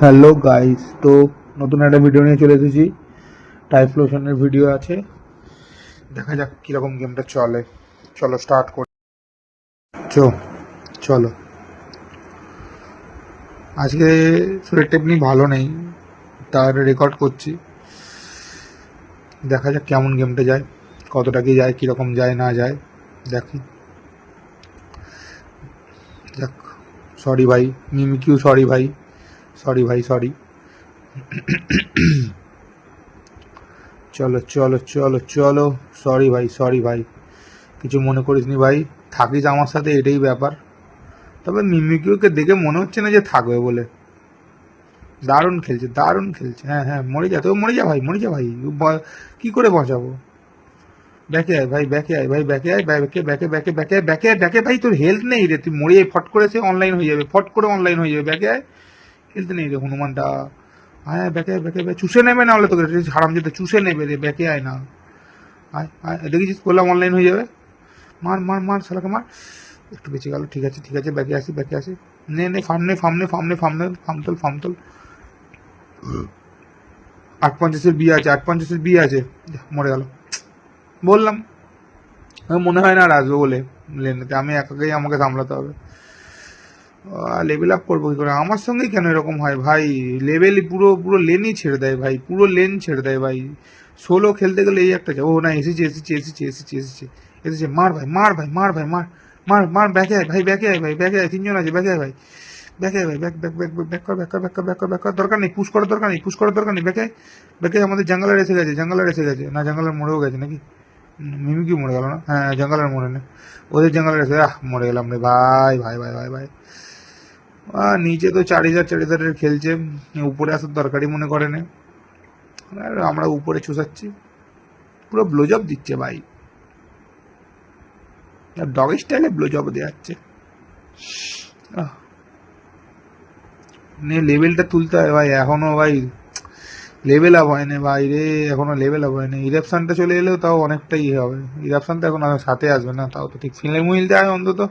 Hello guys, তো নতুন একটা ভিডিও নিয়ে চলে এসেছি। টাইফ্লোশনের ভিডিও আছে, দেখা যাক কিরকম গেমটা চলে। চলো স্টার্ট করি। চলো, আজকে শরীরটা এমনি ভালো নেই, তার রেকর্ড করছি। দেখা যাক কেমন গেমটা যায়, কতটা কি যায়, কিরকম যায় না যায় দেখি। দেখ, সরি ভাই মিমিকিউ, সরি ভাই, সরি ভাই, সরি। চলো চলো চলো চলো, সরি ভাই, সরি ভাই, কিছু মনে করিস নি ভাই, থাকিস আমার সাথে, এটাই ব্যাপার। তবে মিমিকিউকে দেখে মনে হচ্ছে না যে থাকবে বলে। দারুণ খেলছে, দারুণ খেলছে। হ্যাঁ হ্যাঁ, মরে যা, তো মরে যা ভাই, মরে যা ভাই। কি করে বাঁচাবো? ব্যাকে আয় ভাই, ব্যাকে আয় ভাই, ব্যাকে আয়, ব্যাকে ব্যাকে ব্যাকে ব্যাকে ব্যাকে ব্যাকে ভাই, তোর হেলথ নেই রে, তুই মরে ফট করে সে অনলাইন হয়ে যাবে, ফট করে অনলাইন হয়ে যাবে। ব্যাকে আয়, হেলথ নেই রে হনুমানটা। হ্যাঁ ব্যাকে আয়, ব্যাকে আয়, চুষে নেবে না হলে তোকে, হারাম যেতে চুষে নেবে রে। ব্যাকে আয় না, আয় আয়, দেখেছিস করলাম অনলাইন হয়ে যাবে। মার মার মার শালাকে মার। একটু বেঁচে গেল, ঠিক আছে ঠিক আছে, ব্যাকে আসি, ব্যাকে আসি। নে নে, ফামনে ফামনে ফামনে ফামনে, ফামতল ফামতল। 850-এর বিয়ে আছে, 850-এর বিয়ে আছে। মরে গেল, বললাম। মনে হয় না আর আসবো বলে লেনেতে, আমি একাকেই আমাকে সামলাতে হবে। লেভেল আপ করবো কি করে? আমার সঙ্গে কেন এরকম হয় ভাই? লেভেল পুরো পুরো লেনই ছেড়ে দেয় ভাই, পুরো লেন ছেড়ে দেয় ভাই। সোলো খেলতে গেলে এই একটা, ও না, এসেছে এসেছে এসেছে এসেছে এসেছে এসেছে। মার ভাই, মার ভাই, মার ভাই, মার মার মার, ব্যাকে আয় ভাই, ব্যাকে আয় ভাই, ব্যাকে আয়, তিনজন আছে, ব্যাকে আয় ভাই, ব্যাকে আয় ভাই, ব্যাক ব্যাক ব্যাক ব্যাক কর, ব্যাক কর, ব্যাক কর, ব্যাক কর, ব্যাক কর, দরকার নেই পুশ করার, দরকার নেই পুশ করার, দরকার নেই। ব্যাকে ব্যাকে, আমাদের জঙ্গলের এসে গেছে, জঙ্গলের এসে গেছে, না জঙ্গলের মরেও গেছে নাকি? মিমিকি মরে গেল না? হ্যাঁ জঙ্গলের মরে না, ওদের জঙ্গলের এসে, মরে গেলাম রে ভাই, ভাই ভাই ভাই ভাই। নিচে তো 4,000 খেলছে, উপরে আসার দরকারই মনে করে না। আর আমরা উপরে চুষাচ্ছি, পুরো ব্লোজব দিচ্ছে ভাই, ডগ স্টাইলে ব্লোজব দেওয়া যাচ্ছে। নিয়ে লেভেলটা তুলতে হয় ভাই এখনো ভাই, লেভেল আপ হয়নি ভাই রে, এখনো লেভেল আপ হয়নি। ইরাপশনটা চলে এলেও তাও অনেকটাই হবে। ইরাপশন তো এখন সাথে আসবে না, তাও তো ঠিক ফিলে মুইলতে হয় অন্তত।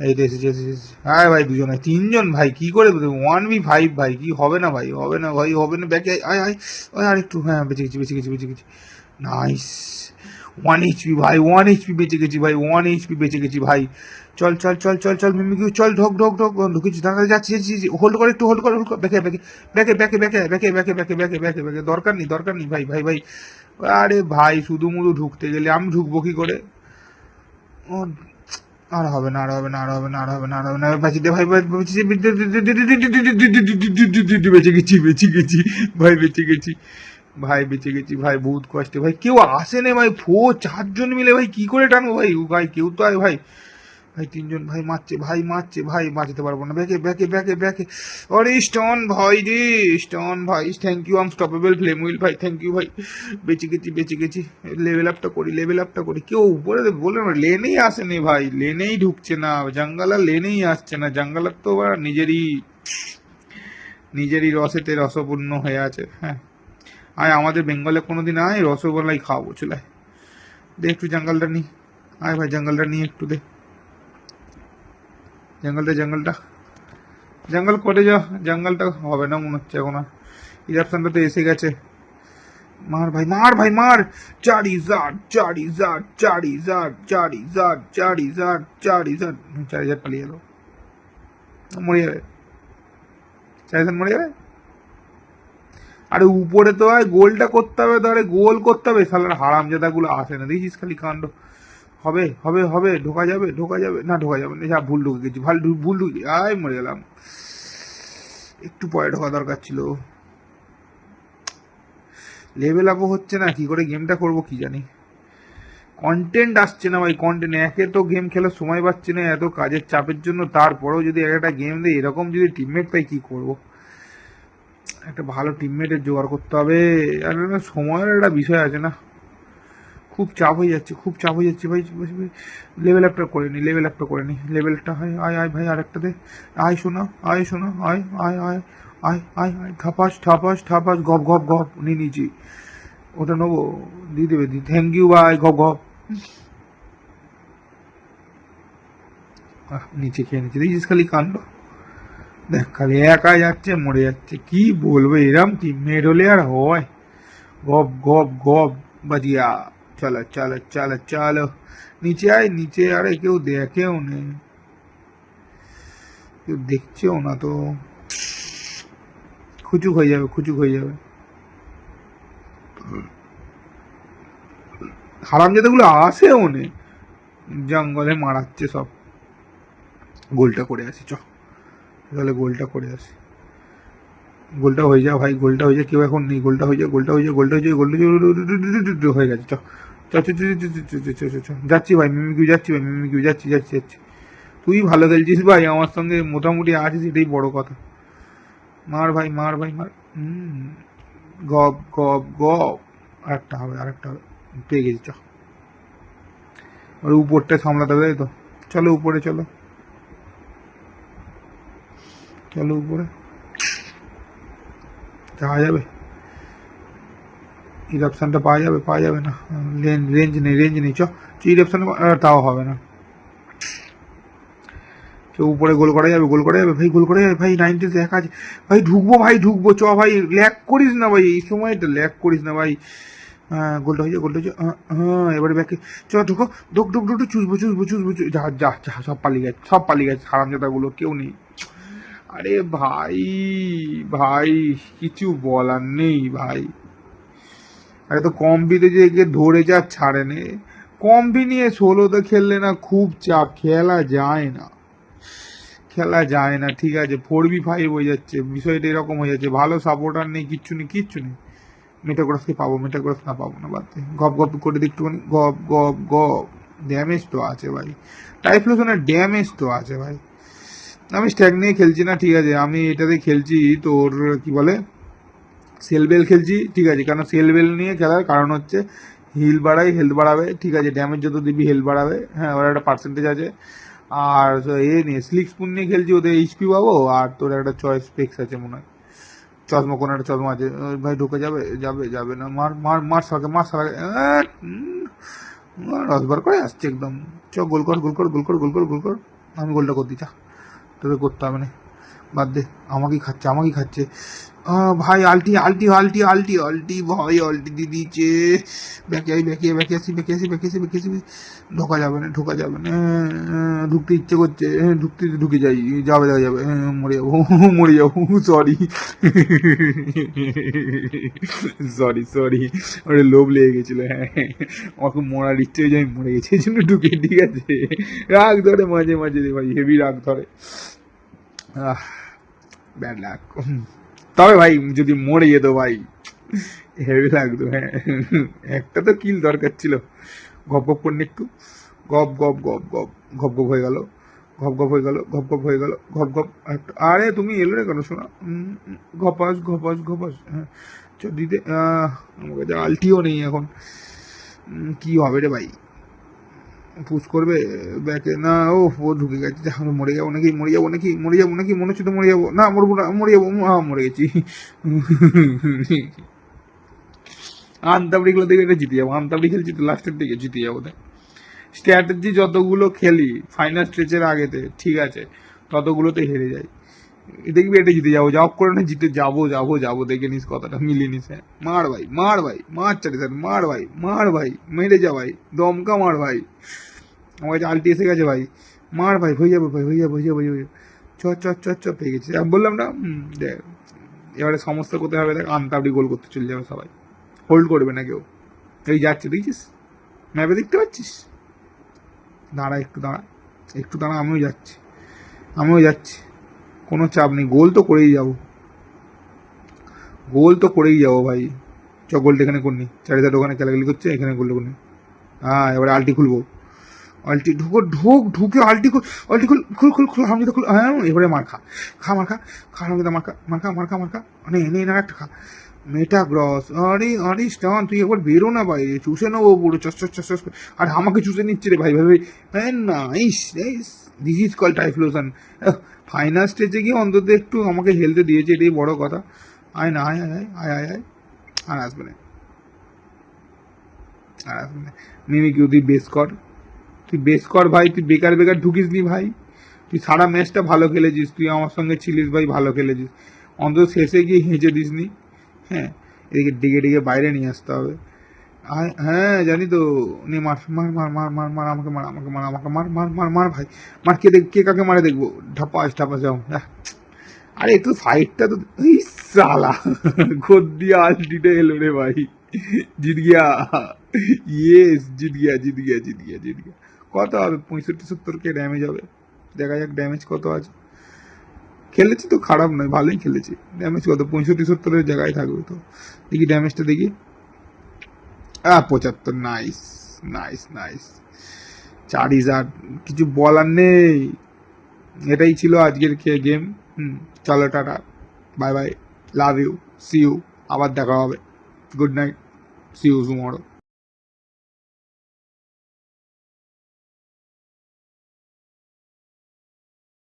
এই তো এসেছি এসেছি এসেছি। হ্যাঁ ভাই, দুজনে তিনজন ভাই, কি করে 1v5 ভাই, কি হবে না ভাই, হবে না ভাই, হবে না। ব্যাকে আয় আয় আয়, আর একটু, হ্যাঁ বেঁচে গেছি বেঁচে গেছি বেঁচে গেছি। নাইস, 1 HP ভাই, 1 HP বেঁচে গেছি ভাই, 1 HP বেঁচে গেছি ভাই। চল চল চল চল চল মিমিকি, চল ঢোক ঢোক ঢোক, ঢুকেছি, তাড়াতাড়ি যাচ্ছি যাচ্ছি, হোল্ড করে একটু, হোল্ড করে, হোল্ড করে, ব্যাকে ব্যাকে ব্যাকে ব্যাকে ব্যাকে ব্যাকে ব্যাকে ব্যাকে ব্যাকে ব্যাকে ব্যাকে, দরকার নেই দরকার নেই ভাই ভাই ভাই। আরে ভাই, শুধু মুধু ঢুকতে গেলে আমি ঢুকবো কি করে? ও, আর হবে না, আর হবে না, আর হবে না, আর হবে না, আর হবে না, বাঁচি দে ভাই, বেঁচে গেছি বেঁচে গেছি ভাই, বেঁচে গেছি ভাই, বেঁচে গেছি ভাই, বহুত কষ্টে ভাই। কেউ আসে না ভাই, 4জন মিলে ভাই কি করে টানবো ভাই? ভাই কেউ তো আয় ভাই, ভাই তিনজন ভাই, মারছে ভাই, মারছে ভাই, বাঁচাতে পারবো না। ব্যাকে ব্যাকে ব্যাকে ব্যাকে, আরে স্টোন ভাই রে, স্টোন ভাই, thank you unstoppable flame will ভাই, থ্যাংক ইউ ভাই। বেঁচে গেছি বেঁচে গেছি। লেভেল আপটা করি, লেভেল আপটা করি। কেউ উপরে বলে না, লেনেই আসেনি ভাই, লেনেই ঢুকছে না, জঙ্গলার লেনেই আসছে না। জঙ্গলার তো নিজেরই নিজেরই রসেতে রসপূর্ণ হয়ে আছে। হ্যাঁ, আয় আমাদের বেঙ্গলে কোনোদিন আয়, রসগোল্লাই খাওয়াবো, চলে আয়। দে একটু জঙ্গলটা নি, আয় ভাই জঙ্গলটা নিয়ে একটু দে, জঙ্গলটা জঙ্গলটা, জঙ্গল করে যা। জঙ্গলটা হবে না মনে হচ্ছে এখন আর, ইরাপশনটা তো এসে গেছে। মার ভাই, মার ভাই, মার। চারিজার চারিজার চারিজার চারিজার চারিজার চারিজার, 4,000 পালিয়ে এলো, মরে যাবে, 4,000 মরে যাবে। আরে উপরে তো হয় গোলটা করতে হবে, তাহলে গোল করতে হবে। শালার হারামজাদা গুলো আসে না, দেখিস খালি কাণ্ড। হবে হবে হবে, ঢোকা যাবে ঢোকা যাবে না, ঢোকা যাবে না, যা ভুল ঢুকে গেছি, ভুল ঢুকে, আয় মরে গেলাম। একটু পরে ঢোকা দরকার ছিল। লেভেল আপও হচ্ছে না, কি করে গেমটা করবো কি জানি। কন্টেন্ট আসছে না ভাই, কন্টেন্ট, একে তো গেম খেলার সময় পাচ্ছি না এত কাজের চাপের জন্য, তারপরেও যদি একটা গেম দেয় এরকম, যদি টিমমেট পাই কি করবো? একটা ভালো টিমমেটের জোগাড় করতে হবে। আর সময়ের একটা বিষয় আছে না, খুব চাপ হয়ে যাচ্ছে, খুব চাপ হয়ে যাচ্ছে ভাই। লেভেল আপটা করে নি, লেভেল আপটা করে নি, লেভেলটা হয়, আয় আয় ভাই, আরেকটা দে। আয় শোনা, আয় শোনা, আয় আয় আয় আয় আয় আয়, ঠাপাস ঠাপাস ঠাপাস, গপ গপ গপ, নিয়ে নিয়েছি। ওটা নেবো, দিয়ে দেবে, থ্যাংক ইউ ভাই, গপ গপ। নিচে খেয়ে নিচ্ছে, দেখছিস খালি কাণ্ড। দেখ খালি একা যাচ্ছে মরে যাচ্ছে, কি বলবো, এরম টিমমেট হলে আর হয়। গপ গপ গপ বাজিয়া। চলো চলো চলো চলো, নিচে আয় নিচে, আরে কেউ দেখেও নেই, কেউ দেখছেও না তো, খুচুক হয়ে যাবে, খুচুক হয়ে যাবে। হারামজাদাগুলো আসেও নেই, জঙ্গলে মারাচ্ছে সব। গোলটা করে আসি চ, তাহলে গোলটা করে আসি, গোলটা হয়ে যা ভাই, গোলটা হয়ে যা, কেউ এখন নেই, গোলটা হয়ে যা, গোলটা হয়ে যা, গোলটা হয়ে যা, গোলটা হয়ে গেছে। চ চ চ চ চ চ চ চ চ চ, যাচ্ছি ভাই মিমিকিউ, যাচ্ছি ভাই মিমিকিউ, যাচ্ছি যাচ্ছি যাচ্ছি। তুই ভালো খেলছিস ভাই, আমার সঙ্গে মোটামুটি আছিস, এটাই বড় কথা। মার ভাই মার ভাই মার। গপ গপ গপ, আরেকটা হবে আরেকটা হবে, পেয়ে গেছি চ। ওর উপরটা সামলাতে হবে, তাই তো, চলো উপরে চলো, চলো উপরে যাওয়া যাবে, ইরাপশনটা পাওয়া যাবে, পাওয়া যাবে না, রেঞ্জ নেই, রেঞ্জ নেই, চ ইরাপশন, তাও হবে না। কেউ উপরে গোল করা যাবে, গোল করা যাবে ভাই, গোল করা যাবে ভাই, 90 দেখা আছে ভাই, ঢুকবো ভাই ঢুকবো, চ ভাই, ল্যাক করিস না ভাই, এই সময়টা ল্যাক করিস না ভাই। গোলটা হয়ে যায়, গোলটা হয়ে যায়, হ্যাঁ এবারে ব্যাকে, চ ঢুকো, ঢুক ঢুক ঢুক ঢুক, চুষবো চুষবো চুষবো, যা যা যা, সব পালিয়ে গেছে, সব পালিয়ে গেছে, হারামজাদাগুলো কেউ নেই। আরে ভাই, ভাই কিছু বলার নেই ভাই, আরে তো কম্পিতে যে একে ধরে যা ছাড়ে নে, কম্পি নিয়ে 16তে খেললে না খুব চাপ, খেলা যায় না, খেলা যায় না, ঠিক আছে 4v5 হয়ে যাচ্ছে, বিষয়টা এরকম হয়ে যাচ্ছে, ভালো সাপোর্টার নেই, কিচ্ছু নেই কিচ্ছু নেই। মেটাগ্রাফকে পাবো, মেটাগ্রাফ না পাবো না, বাদ দে, গপ গপ করে দিই একটুখানি, গপ গপ গপ, ড্যামেজ তো আছে ভাই, টাইফ্লোশনের ড্যামেজ তো আছে ভাই। আমি স্ট্যাগ নিয়ে খেলছি না, ঠিক আছে, আমি এটাতে খেলছি তোর কি বলে, সেলবেল খেলছি, ঠিক আছে, কারণ সেলবেল নিয়ে খেলার কারণ হচ্ছে হিল বাড়াই, হেলথ বাড়াবে, ঠিক আছে, ড্যামেজ যত দিবি হেলথ বাড়াবে, হ্যাঁ ওর একটা পার্সেন্টেজ আছে। আর এ নিয়ে স্লিক স্পুন নিয়ে খেলছি, ওদের এইচপি পাবো, আর তোর একটা চয়েস স্পেক্স আছে মনে হয়, চশমা, কোনো একটা চশমা আছে ভাই, ঢুকে যাবে, যাবে যাবে না, মার মার মার সাকে, মার সাকে, রসবার করে আসছে একদম। চ গোল কর গোল কর গোল কর গোল কর গোল কর, আমি গোলটা করতে চা, তোকে করতে হবে না, বাদ দে, আমাকেই খাচ্ছে আমাকেই খাচ্ছে। ভাই আলটি আলটি আলটি আলটি আলটি ভাই, আলটি দিয়ে দিয়েছে, ব্যাকে আই ব্যাকে ব্যাকে আসি ব্যাকে আসি ব্যাকে আসি ব্যাকে আসি, ঢোকা যাবে না ঢোকা যাবে না, ঢুকতে ইচ্ছে করছে, ঢুকতে ঢুকে যাই, যাবে যাবে যাবে, মরে যাবো মরে যাবো, সরি সরি সরি, ওটা লোভ লেগে গেছিলো, হ্যাঁ আমাকে মরার ইচ্ছে হয়ে যায়, আমি মরে গেছি এই জন্য ঢুকে, ঠিক আছে, রাগ ধরে মাঝে মাঝে রে ভাই, হেভি রাগ ধরে, ব্যাড লাক। তবে ভাই যদি মরে যেত ভাই, হেভি লাগতো, হ্যাঁ একটা তো কিল দরকার ছিল, গপ গপ করনি একটু, গপ গপ গপ গপ, গপ গপ হয়ে গেল, গপ গপ হয়ে গেল, গপ গপ হয়ে গেল, গপ গপ, আরে তুমি এলো রে কেন শোনা, ঘপাস ঘপাস ঘপাস, হ্যাঁ চ দিতে, আমার কাছে আলটিও নেই এখন, কি হবে রে ভাই, পুশ করবে ব্যাকে না, ও ও ঢুকে গেছে, আমি মরে যাবো নাকি, মরে যাবো নাকি, মরে যাবো নাকি, মনে হচ্ছে তো মরে যাবো, না মরবো না, মরে যাবো, মরে গেছি আন্তাবড়িগুলো দেখে এটা জিতে যাবো, আন্তাবড়ি খেলছি তো লাস্টের দিকে জিতে যাবো, দেখ স্ট্র্যাটেজি যতগুলো খেলি ফাইনাল স্টেজের আগেতে, ঠিক আছে, ততগুলোতে হেরে যাই, দেখবি এটা জিতে যাবো, জব করে না জিতে যাবো যাবো যাবো, দেখে নিস কথাটা মিলিয়ে নিস, হ্যাঁ মার ভাই মার ভাই, মার চারি স্যার, মার ভাই মার ভাই, মেরে যা ভাই, দমকা মার ভাই, আমার কাছে আলটি এসে গেছে ভাই, মার ভাই, হয়ে যাবে ভাই, হয়ে যাবে হয়ে যাবে হয়ে যাবে, চ চ চ চ, পেয়ে গেছি, আমি বললাম না, দেখ এবারে সমস্যা কোথায় হবে, দেখ আন্তাবড়ি গোল করতে চলে যাবে সবাই, হোল্ড করবে না কেউ, এই যাচ্ছে দেখছিস, ম্যাপে দেখতে পাচ্ছিস, দাঁড়া একটু দাঁড়া, একটু দাঁড়া, আমিও যাচ্ছি, আমিও যাচ্ছি, কোনো চাপ নেই, গোল তো করেই যাবো, গোল তো করেই যাবো ভাই, চ গোলটা এখানে করনি, চারিদার ওখানে খেলাখেলি করছে, এখানে গোলটা করনি, হ্যাঁ এবারে আলটি খুলবো, আলটি ঢুকো, ঢুক ঢুকে আলটি খুল, আলটি খুল খুল খুল খুল, হামিদা খুল, হ্যাঁ এবারে মার খা, খা মার খা, খা হামিদা মার খা মার খা মার খা মার খা, মানে এনে না একটা খা, মেটা গ্রস, আরে আরে স্টান তুই একবার বেরো না ভাই, চুষে নেবো পুরো চস চস চস চস, আর আমাকে চুষে নিচ্ছে রে ভাই ভাই, হ্যাঁ nice nice, this is call Typhlosion, final স্টেজে গিয়ে অন্তত একটু আমাকে হেলতে দিয়েছে, এটাই বড় কথা, আয় না আয় আয় আয় আয় আয়, আর আসবে না, আর আসবে না, মিমি কিউ তুই বেস কর, তুই বেস কর ভাই, তুই বেকার বেকার ঢুকিস নি ভাই, তুই সারা ম্যাচটা ভালো খেলেছিস, তুই আমার সঙ্গে ছিলিস ভাই, ভালো খেলেছিস, অন্তত শেষে গিয়ে হেঁচে দিসনি। হ্যাঁ, এদিকে ডেকে ডেকে বাইরে নিয়ে আসতে হবে। হ্যাঁ জানি তো, নে মার মার মার মার মার মার, আমাকে মার, আমাকে মার, আমাকে মার মার মার মার ভাই, মার, কে দেখ, কে কাকে মারে দেখবো, ঢাপাস ঢাপাস যাও। আরে একটু ফাইটটা তো, সালা খোদ দিয়ে আলটিটা এলো রে ভাই, জিত গিয়া, ইয়েস জিত গিয়া জিত গিয়া জিত গিয়া জিত গিয়া। কত হবে, 65-70 ড্যামেজ হবে, দেখা যাক ড্যামেজ কত আছে। খেলেছি তো, খারাপ নয়, ভালোই খেলেছি। ড্যামেজ কত, 65-70 জায়গায় থাকবে তো। দেখি ড্যামেজটা দেখি, 75, নাইস নাইস নাইস। চারিজার, কিছু বলার নেই। এটাই ছিল আজকের গেম। চলো টাটা, bye bye, love you, see you, আবার দেখা হবে, good night, see you tomorrow.